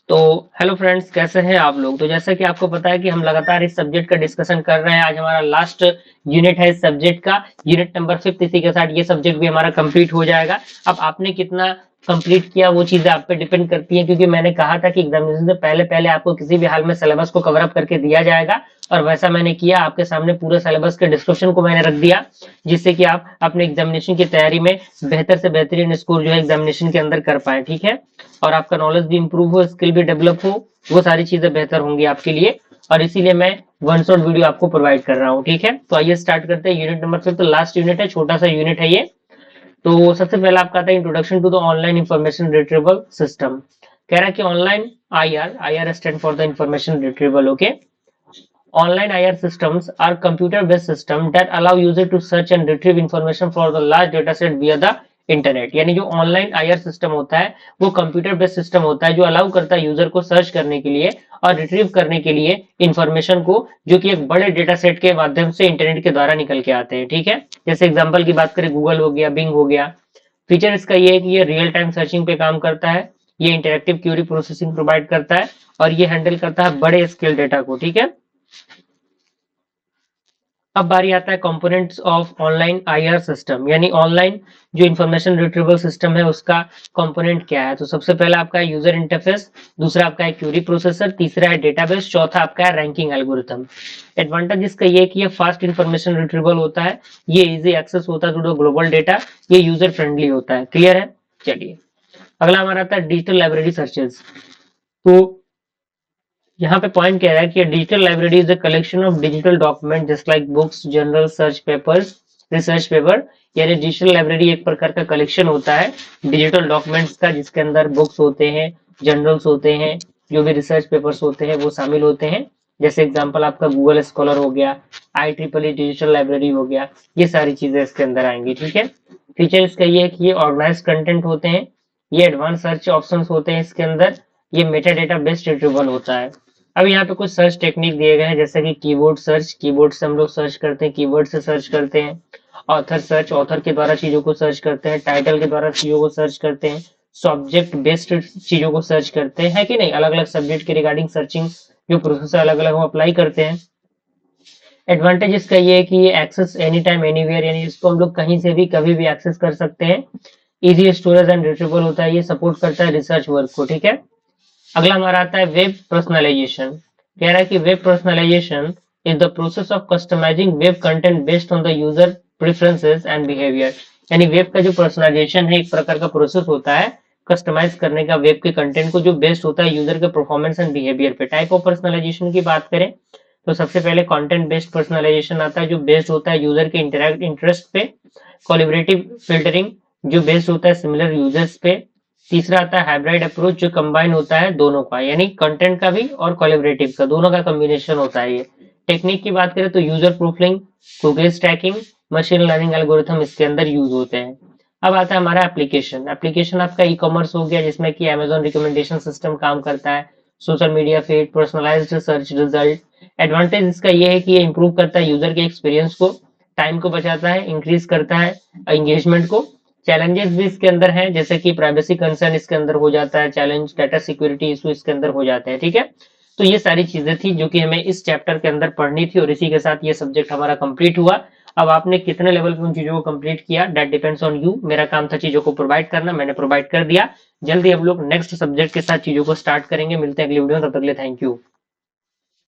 तो hello friends, कैसे हैं आप लोग। तो जैसा कि आपको पता है कि हम लगातार इस सब्जेक्ट का डिस्कशन कर रहे हैं। आज हमारा लास्ट यूनिट है इस सब्जेक्ट का, यूनिट नंबर 5। इसी के साथ ये सब्जेक्ट भी हमारा कंप्लीट हो जाएगा। अब आपने कितना कंप्लीट किया वो चीजें आप पे डिपेंड करती हैं, क्योंकि मैंने कहा था कि एग्जामिनेशन से पहले पहले आपको किसी भी हाल में सिलेबस को कवर अप करके दिया जाएगा, और वैसा मैंने किया। आपके सामने पूरे सिलेबस के डिस्क्रिप्शन को मैंने रख दिया, जिससे कि आप अपने एग्जामिनेशन की तैयारी में बेहतर से बेहतरीन स्कोर जो है एग्जामिनेशन के अंदर कर पाए। ठीक है, और आपका नॉलेज भी इंप्रूव हो, स्किल भी डेवलप हो, वो सारी चीजें बेहतर होंगी आपके लिए। और इसीलिए मैं वन शॉट वीडियो आपको प्रोवाइड कर रहा हूँ। ठीक है, तो आइए स्टार्ट करते हैं यूनिट नंबर 5। तो लास्ट यूनिट है, छोटा सा यूनिट है ये। तो सबसे पहले आपका आता है introduction to the online information retrieval system. कह रहा है कि online IR, IR stand for the information retrieval. Okay, online IR systems are computer-based systems that allow user to search and retrieve information for the large data set via the internet. यानी जो online IR system होता है वो computer based system होता है, जो allow करता है यूजर को सर्च करने के लिए और रिट्रीव करने के लिए इंफॉर्मेशन को, जो कि एक बड़े डेटा सेट के माध्यम से इंटरनेट के द्वारा निकल के आते हैं। ठीक है, जैसे एग्जांपल की बात करें, गूगल हो गया, बिंग हो गया। फीचर इसका ये है कि ये रियल टाइम सर्चिंग पे काम करता है, ये इंटरेक्टिव क्यूरी प्रोसेसिंग प्रोवाइड करता है, और ये हैंडल करता है बड़े स्केल डेटा को। ठीक है, अब बारी आता है components of online IR system, यानी ऑनलाइन जो इंफॉर्मेशन रिट्रीवल सिस्टम है उसका कंपोनेंट क्या है। तो सबसे पहला आपका है यूजर इंटरफेस, दूसरा आपका है क्यूरी प्रोसेसर, तीसरा है डेटाबेस, चौथा आपका है रैंकिंग एल्गोरिथम। एडवांटेज इसका ये है कि ये फास्ट इंफॉर्मेशन रिट्रीवल होता है, ये इजी एक्सेस होता है टू द ग्लोबल डेटा, ये यूजर फ्रेंडली होता है। क्लियर है, चलिए अगला हमारा आता है डिजिटल लाइब्रेरी सर्चेज। तो यहाँ पे पॉइंट कह रहा है कि digital library is a collection of digital document just like books, journal, search papers, research paper. यानी डिजिटल लाइब्रेरी एक प्रकार का कलेक्शन होता है डिजिटल डॉक्यूमेंट्स का, जिसके अंदर बुक्स होते हैं, जर्नल्स होते हैं, जो भी रिसर्च पेपर्स होते हैं वो शामिल होते हैं। जैसे एग्जाम्पल आपका गूगल स्कॉलर हो गया, IEEE डिजिटल लाइब्रेरी हो गया, ये सारी चीजें इसके अंदर आएंगी। ठीक है, फीचर इसका ये है कि ये ऑर्गेनाइज कंटेंट होते हैं, ये एडवांस सर्च ऑप्शंस होते हैं इसके अंदर, ये मेटा डेटा बेस्ड रिट्रीवल होता है। अब यहाँ पे कुछ सर्च टेक्निक दिए गए हैं, जैसे कि कीबोर्ड सर्च, कीबोर्ड से हम लोग सर्च करते हैं, कीवर्ड से सर्च करते हैं। ऑथर सर्च, ऑथर के द्वारा चीजों को सर्च करते हैं। टाइटल के द्वारा चीजों को सर्च करते हैं। सब्जेक्ट बेस्ड चीजों को सर्च करते हैं, है कि नहीं। अलग अलग सब्जेक्ट के रिगार्डिंग सर्चिंग जो प्रोसेस अलग अलग हम अप्लाई करते हैं। एडवांटेज इसका ये है कि ये एक्सेस एनी टाइम एनीवेयर, यानी इसको हम लोग कहीं से भी कभी भी एक्सेस कर सकते हैं। इजी स्टोरेज एंड रिट्रीवल होता है, ये सपोर्ट करता है रिसर्च वर्क को। ठीक है, अगला हमारा आता है वेब पर्सनलाइजेशन। कह रहा है कि web personalisation is the process of customising web content based on the user preferences and behaviour. यानी वेब का जो पर्सनलाइजेशन है एक प्रकार का प्रोसेस होता है कस्टमाइज करने का वेब के कंटेंट को, जो बेस्ड होता है यूजर के परफॉर्मेंस एंड बिहेवियर पे। टाइप ऑफ पर्सनलाइजेशन की बात करें तो सबसे पहले कंटेंट बेस्ड पर्सनलाइजेशन आता है, जो बेस्ड होता है यूजर के इंटरेस्ट पे। कोलैबोरेटिव फिल्टरिंग, जो बेस्ड होता है सिमिलर यूजर्स पे। तीसरा आता है हाइब्रिड अप्रोच, जो कंबाइन होता है दोनों का, यानी कंटेंट का भी और कोलैबोरेटिव का, दोनों का कॉम्बिनेशन होता है ये। टेक्निक की बात करें तो user proofing, cookies tracking, machine learning algorithm इसके अंदर यूज होते हैं। अब आता है हमारा एप्लीकेशन। एप्लीकेशन आपका ई कॉमर्स हो गया, जिसमें कि अमेजोन रिकमेंडेशन सिस्टम काम करता है, social media feed, personalised search result. Advantage इसका ये है कि ये इंप्रूव करता है यूजर के एक्सपीरियंस को, टाइम को बचाता है, इंक्रीज करता है एंगेजमेंट को। चैलेंजेस भी इसके अंदर हैं, जैसे कि प्राइवेसी कंसर्न इसके अंदर हो जाता है, चैलेंज डाटा सिक्योरिटी इशू इसके अंदर हो जाते हैं। ठीक है, तो ये सारी चीजें थी जो कि हमें इस चैप्टर के अंदर पढ़नी थी, और इसी के साथ ये सब्जेक्ट हमारा कंप्लीट हुआ। अब आपने कितने लेवल पे उन चीजों को कंप्लीट किया, दैट डिपेंड्स ऑन यू। मेरा काम था चीजों को प्रोवाइड करना, मैंने प्रोवाइड कर दिया। जल्दी हम लोग नेक्स्ट सब्जेक्ट के साथ चीजों को स्टार्ट करेंगे। मिलते हैं अगली वीडियो में, तब तक के लिए थैंक यू।